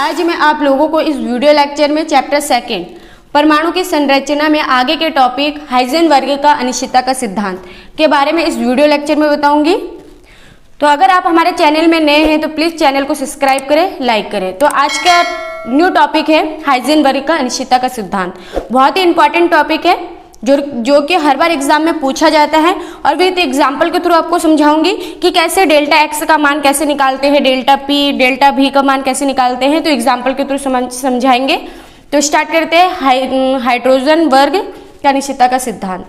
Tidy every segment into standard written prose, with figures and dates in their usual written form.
आज मैं आप लोगों को इस वीडियो लेक्चर में चैप्टर 2 परमाणु की संरचना में आगे के टॉपिक हाइजेनबर्ग का अनिश्चितता का सिद्धांत के बारे में इस वीडियो लेक्चर में बताऊंगी। तो अगर आप हमारे चैनल में नए हैं तो प्लीज़ चैनल को सब्सक्राइब करें, लाइक करें। तो आज का न्यू टॉपिक है हाइजेनबर्ग का अनिश्चितता का सिद्धांत। बहुत ही इंपॉर्टेंट टॉपिक है जो कि हर बार एग्जाम में पूछा जाता है और विद एग्जाम्पल के थ्रू आपको समझाऊंगी कि कैसे डेल्टा एक्स का मान कैसे निकालते हैं, डेल्टा पी डेल्टा भी का मान कैसे निकालते हैं। तो एग्जाम्पल के थ्रू समझाएंगे। तो स्टार्ट करते हैं हाइड्रोजनबर्ग का अनिश्चितता का सिद्धांत।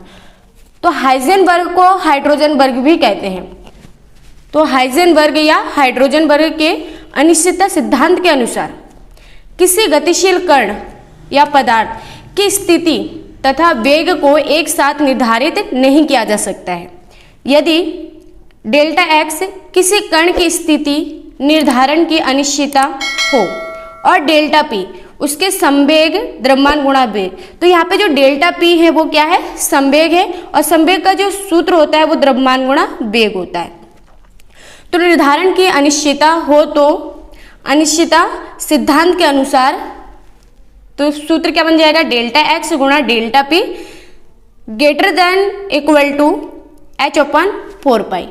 तो हाइजेनबर्ग को हाइड्रोजनबर्ग भी कहते हैं। तो हाइजेनबर्ग या हाइड्रोजनबर्ग के अनिश्चितता सिद्धांत के अनुसार किसी गतिशील कण या पदार्थ की स्थिति तथा वेग को एक साथ निर्धारित नहीं किया जा सकता है। यदि डेल्टा एक्स किसी कण की स्थिति निर्धारण की अनिश्चितता हो और डेल्टा पी उसके संवेग द्रव्यमान गुणा वेग। तो यहाँ पे जो डेल्टा पी है वो क्या है, संवेग है, और संवेग का जो सूत्र होता है वो द्रव्यमान गुणा वेग होता है। तो निर्धारण की अनिश्चितता हो तो अनिश्चितता सिद्धांत के अनुसार तो सूत्र क्या बन जाएगा, डेल्टा एक्स गुणा delta p greater than equal to h upon 4 pi.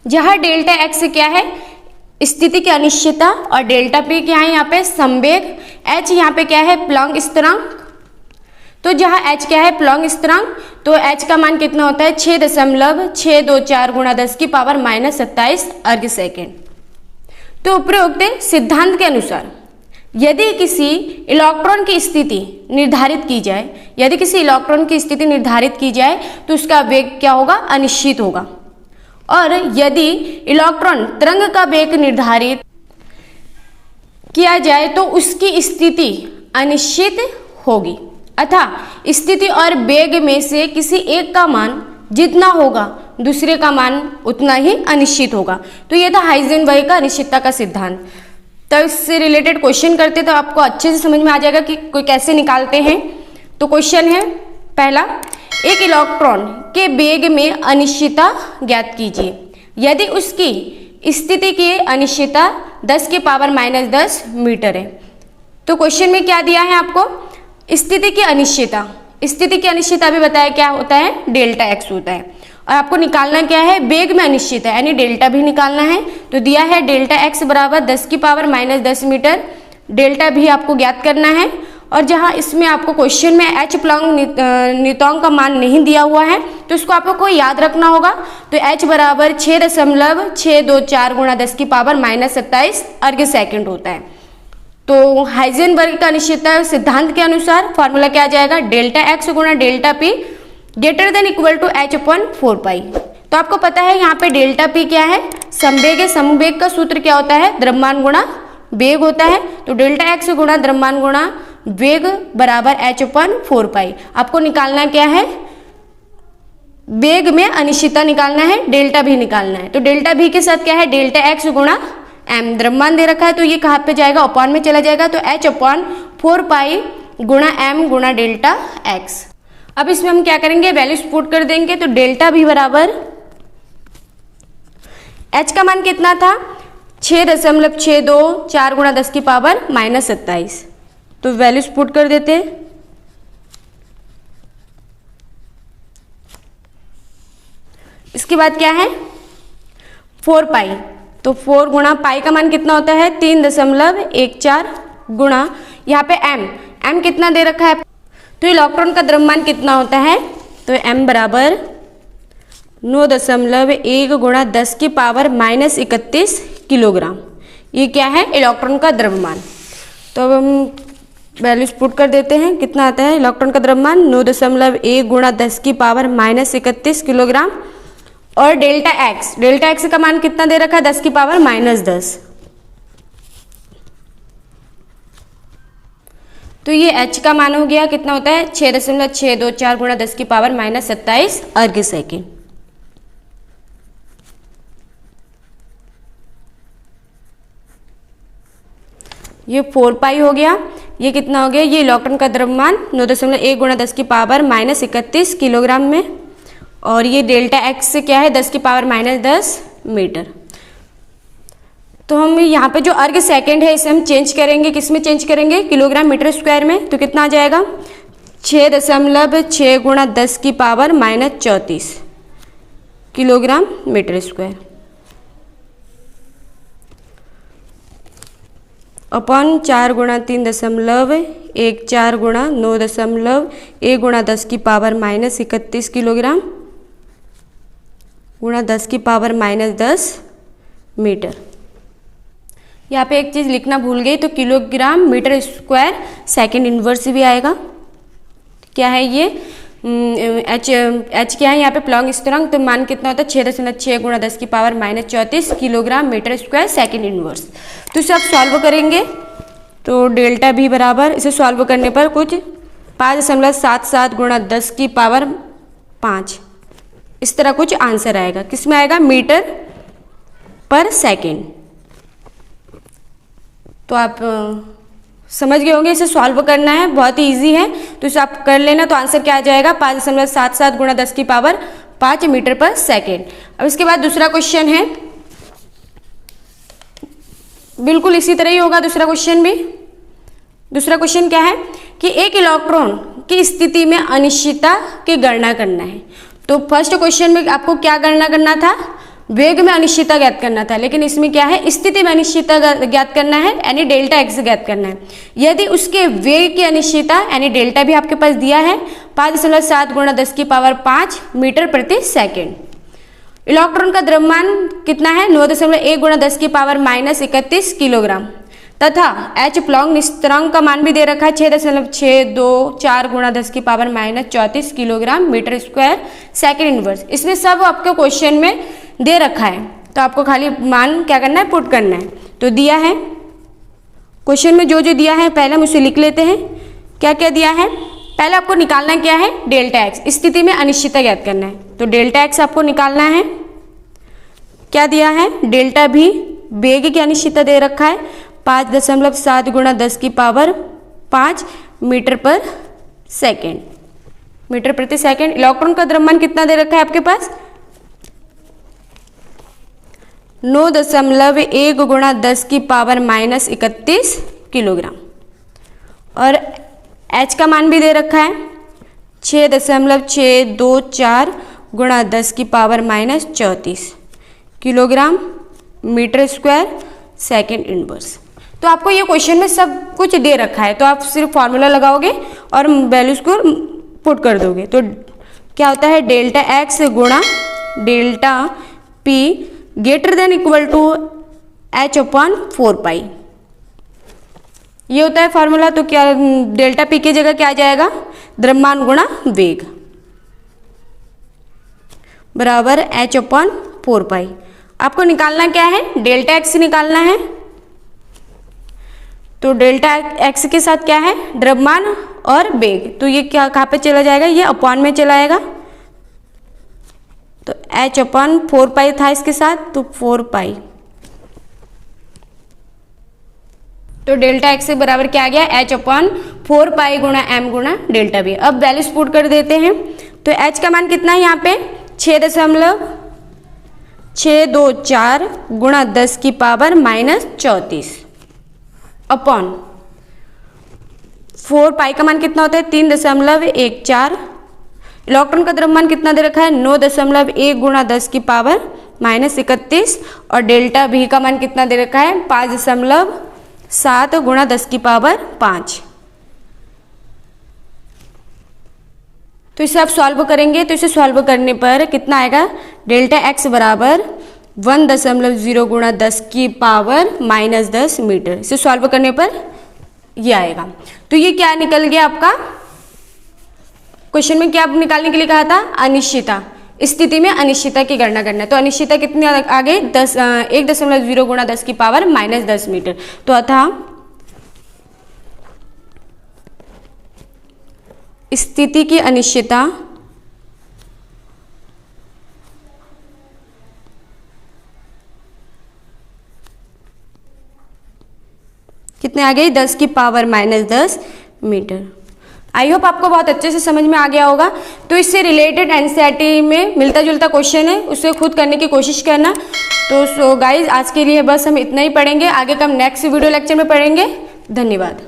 जहाँ डेल्टा एक्स क्या है, स्थिति की अनिश्चितता, और डेल्टा पी क्या है यहाँ पे संवेग, एच यहाँ पे क्या है प्लॉन्क स्थिरांक। तो जहाँ एच क्या है प्लॉन्क स्थिरांक, तो एच का मान कितना होता है 6.624 गुणा 10 की पावर -27 अर्ग सेकेंड। तो उपरोक्त सिद्धांत के अनुसार यदि किसी इलेक्ट्रॉन की स्थिति निर्धारित की जाए, यदि किसी इलेक्ट्रॉन की स्थिति निर्धारित की जाए तो उसका वेग क्या होगा, अनिश्चित होगा। और यदि इलेक्ट्रॉन तरंग का वेग निर्धारित किया जाए तो उसकी स्थिति अनिश्चित होगी। अतः स्थिति और वेग में से किसी एक का मान जितना होगा दूसरे का मान उतना ही अनिश्चित होगा। तो यह था हाइजेनबर्ग का अनिश्चितता का सिद्धांत। तो इससे रिलेटेड क्वेश्चन करते तो आपको अच्छे से समझ में आ जाएगा कि कोई कैसे निकालते हैं। तो क्वेश्चन है पहला, एक इलेक्ट्रॉन के वेग में अनिश्चितता ज्ञात कीजिए यदि उसकी स्थिति की अनिश्चितता 10 की पावर -10 मीटर है। तो क्वेश्चन में क्या दिया है आपको, स्थिति की अनिश्चितता। स्थिति की अनिश्चितता भी बताया क्या होता है, डेल्टा एक्स होता है। और आपको निकालना क्या है, वेग में अनिश्चित है यानी डेल्टा भी निकालना है। तो दिया है डेल्टा एक्स बराबर 10 की पावर -10 मीटर, डेल्टा भी आपको ज्ञात करना है। और जहाँ इसमें आपको क्वेश्चन में एच प्लॉन्क नियतांक का मान नहीं दिया हुआ है तो इसको आपको याद रखना होगा। तो एच बराबर 6.624 गुणा 10 की पावर -27 अर्ग सेकेंड होता है। तो हाइजेनबर्ग का अनिश्चितता सिद्धांत के अनुसार फॉर्मूला क्या आ जाएगा, डेल्टा एक्स गुणा delta p greater than equal to h upon 4 pi. तो आपको पता है यहाँ पे डेल्टा पी क्या है, संवेग है। संवेग का सूत्र क्या होता है, द्रव्यमान गुणा वेग होता है। तो डेल्टा एक्स गुणा द्रव्यमान गुणा वेग बराबर एच अपन 4 पाई। आपको निकालना क्या है, वेग में अनिश्चितता निकालना है, डेल्टा भी निकालना है। तो डेल्टा भी के साथ क्या है, डेल्टा एक्स गुणा एम, द्रव्यमान दे रखा है तो ये कहाँ पे जाएगा, अपॉन में चला जाएगा। तो एच अपॉन 4 पाई गुणा एम गुणा डेल्टा एक्स। अब इसमें हम क्या करेंगे, वैल्यूज पुट कर देंगे। तो डेल्टा भी बराबर एच का मान कितना था 6.624 गुणा 10 की पावर -27। तो वैल्यूज पुट कर देते हैं। इसके बाद क्या है 4 पाई। तो 4 गुणा पाई का मान कितना होता है 3.14 गुणा यहाँ पे एम कितना दे रखा है। तो इलेक्ट्रॉन का द्रव्यमान कितना होता है, तो एम बराबर 9.1 गुणा 10 की पावर -31 किलोग्राम। ये क्या है, इलेक्ट्रॉन का द्रव्यमान। तो अब हम वैल्यूज पुट कर देते हैं। कितना आता है इलेक्ट्रॉन का द्रव्यमान 9.1 गुणा 10 की पावर -31 किलोग्राम। और डेल्टा एक्स का मान कितना दे रखा है 10 की पावर -10। तो ये h का मान हो गया, कितना होता है 6.624 गुणा 10 की पावर -27 अर्ग सेकेंड। ये 4 पाई हो गया। ये कितना हो गया, ये इलेक्ट्रॉन का द्रव्यमान 9.1 गुणा 10 की पावर -31 किलोग्राम में। और ये डेल्टा एक्स से क्या है 10 की पावर -10 मीटर। तो हम यहाँ पे जो अर्ग सेकंड है इसे हम चेंज करेंगे, किस में चेंज करेंगे, किलोग्राम मीटर स्क्वायर में। तो कितना आ जाएगा, 6.6 गुणा 10 की power -34 kilogram metre square upon 4 गुणा 3.14 गुणा 9.1 गुणा 10 की पावर -31 किलोग्राम गुणा 10 की पावर -10 मीटर। यहाँ पे एक चीज़ लिखना भूल गई, तो kilogram metre square second inverse भी आएगा। क्या है ये, एच क्या है यहाँ पे, प्लॉन्ग स्थिरांक। तो मान कितना होता है, 6.6 गुणा 10 की power -34 kilogram metre square second inverse. तो इसे आप सॉल्व करेंगे तो डेल्टा भी बराबर, इसे सॉल्व करने पर कुछ 5.77 गुणा 10 की पावर 5 इस तरह कुछ आंसर आएगा। किसमें आएगा, मीटर पर सेकेंड। तो आप समझ गए होंगे, इसे सॉल्व करना है, बहुत ही ईजी है। तो इसे आप कर लेना, तो आंसर क्या आ जाएगा, 5.77 गुणा 10 की पावर 5 मीटर पर सेकेंड। अब इसके बाद दूसरा क्वेश्चन है, बिल्कुल इसी तरह ही होगा दूसरा क्वेश्चन भी। दूसरा क्वेश्चन क्या है कि एक इलेक्ट्रॉन की स्थिति में अनिश्चितता की गणना करना है। तो फर्स्ट क्वेश्चन में आपको क्या गणना करना था, वेग में अनिश्चितता ज्ञात करना था, लेकिन इसमें क्या है, स्थिति में अनिश्चितता ज्ञात करना है, यानी डेल्टा एक्स ज्ञात करना है। यदि उसके वेग की अनिश्चितता यानी डेल्टा भी आपके पास दिया है 5.7 गुणा 10 की पावर 5 मीटर प्रति सेकेंड। इलेक्ट्रॉन का द्रव्यमान कितना है, 9.1 गुणा 10 की पावर -31 किलोग्राम, तथा एच प्लॉन्ग स्थिरांक का मान भी दे रखा है 6.624 गुणा 10 की power -34 kilogram metre square second inverse. इसमें सब आपको क्वेश्चन में दे रखा है, तो आपको खाली मान क्या करना है, पुट करना है। तो दिया है क्वेश्चन में जो जो दिया है पहले हम उसे लिख लेते हैं। क्या क्या दिया है, पहले आपको निकालना क्या है, डेल्टा एक्स, स्थिति में अनिश्चितता ज्ञात करना है। तो डेल्टा एक्स आपको निकालना है। क्या दिया है, डेल्टा भी वेग की अनिश्चितता दे रखा है 5.7 गुणा 10 की पावर 5 मीटर पर सेकेंड, मीटर प्रति सेकेंड। इलेक्ट्रॉन का द्रव्यमान कितना दे रखा है आपके पास, 9.1 गुणा 10 की पावर -31 किलोग्राम, और एच का मान भी दे रखा है 6.624 गुणा 10 की power -34 kilogram metre square second inverse. तो आपको ये क्वेश्चन में सब कुछ दे रखा है, तो आप सिर्फ फॉर्मूला लगाओगे और वैल्यूज को पुट कर दोगे। तो क्या होता है, डेल्टा एक्स गुणा delta p greater than equal to h upon 4 pi, ये होता है फॉर्मूला। तो क्या डेल्टा पी की जगह क्या आ जाएगा, द्रव्यमान गुणा वेग बराबर एच अपॉन 4 पाई। आपको निकालना क्या है, डेल्टा एक्स निकालना है। तो डेल्टा एक्स के साथ क्या है, द्रव्यमान और वेग, तो ये क्या कहाँ पे चला जाएगा, ये अपॉन में चला आएगा। तो एच अपॉन 4 पाई था इसके साथ, तो 4 पाई। तो डेल्टा एक्स के बराबर क्या आ गया, एच अपॉन 4 पाई गुणा एम गुणा डेल्टा बी। अब वैल्यूज पुट कर देते हैं। तो एच का मान कितना है यहाँ पे, 6.624 गुणा 10 की पावर -34 अपॉन 4 पाई का मान कितना होता है, 3.14। इलेक्ट्रॉन का द्रव्यमान कितना दे रखा है, 9.1 गुणा 10 की पावर -31, और डेल्टा भी का मान कितना दे रखा है, 5.7 गुणा 10 की पावर 5। तो इसे आप सॉल्व करेंगे, तो इसे सॉल्व करने पर कितना आएगा, डेल्टा एक्स बराबर 1.0 गुणा 10 की पावर -10 मीटर। इसे सॉल्व करने पर ये आएगा। तो ये क्या निकल गया आपका, क्वेश्चन में क्या निकालने के लिए कहा था, अनिश्चितता, स्थिति में अनिश्चितता की गणना करना है। तो अनिश्चितता कितनी आ गई, 1.0 गुणा 10 की पावर -10 मीटर। तो अतः स्थिति की अनिश्चितता कितने आ गई, 10 की पावर -10 मीटर। आई होप आपको बहुत अच्छे से समझ में आ गया होगा। तो इससे रिलेटेड एनसीईआरटी में मिलता जुलता क्वेश्चन है, उसे खुद करने की कोशिश करना। तो सो गाइज आज के लिए बस हम इतना ही पढ़ेंगे, आगे का हम नेक्स्ट वीडियो लेक्चर में पढ़ेंगे। धन्यवाद।